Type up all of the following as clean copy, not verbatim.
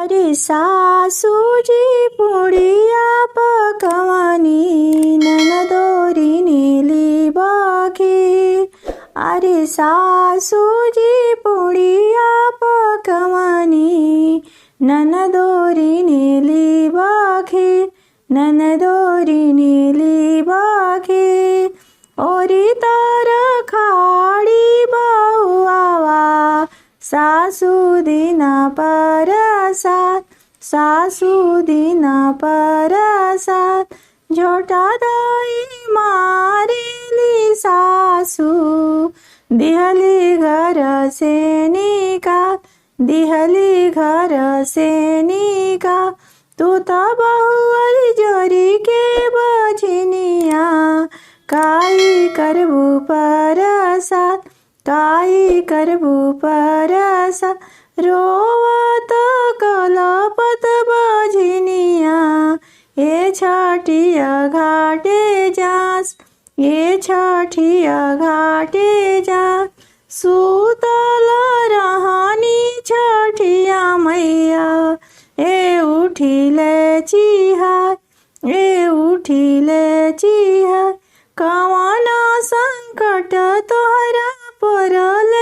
अरे सासूजी पुडिया पकवानी ननदोरी नेली बाखेर। अरे सासूजी पुडिया पकवानी ननदोरी नेली बाखेर, ननदोरी नेली बाखेर। ओरी तर खाडी बहुआवा सासू दिना परसाद, सासू दिना परसाद। झोटा दही मारेली सासू दिहली घर से निकाल, दिहली घर से निकाल। तू तो बहुअर जोरी के बझनिया काई करबू परसाद, काई करबू परसाद। रोवत कलपत बझनिया ए छठिया घाटे जास, ए छठिया घाटे जास। सुतल रहनी छठिया मैया ए उठिले चिहाय, ए उठिले चिहाय। कवन संकट तोहरा परल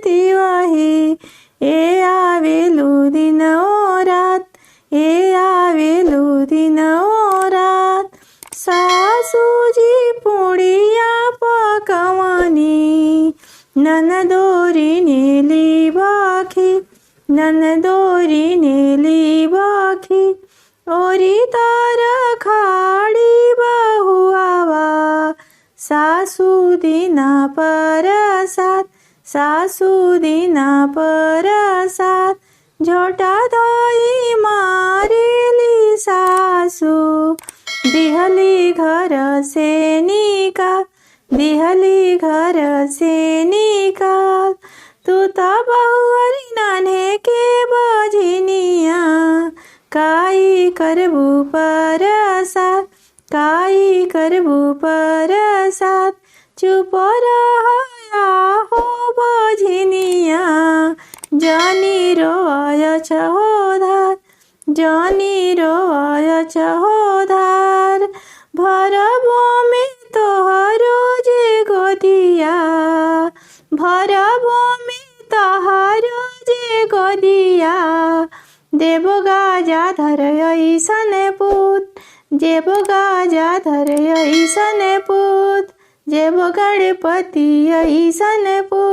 तिवाही ए आवेलु दिन ओ रात, ए आवेलु दिन ओ रात। सासूजी पुडिया पकवानी ननदोरी नेली बाखेर, ननदोरी नेली बाखेर। ओरी तर खाडी बहुआवा सासू दिना परसाद, सासू दिना परसाद। झोटा दही मारेली सासू दिहली घर से निकाल, दिहली घर से निकाल। तू तो बहुअरी नान्हे के बझनिया काई करबू परसाद, काई करबू परसाद। चुप रहया हो बझनिया जानी रोय चहोधार, जानी रोय चहोधार। भरबो में तोहरो जे गोदिया, भरबो में तोहरो जे गोदिया। देबो गाजाधर ऐसन पूत, जेबो गाजाधर ऐसन पूत, जेबो गणपति ऐसन पूत।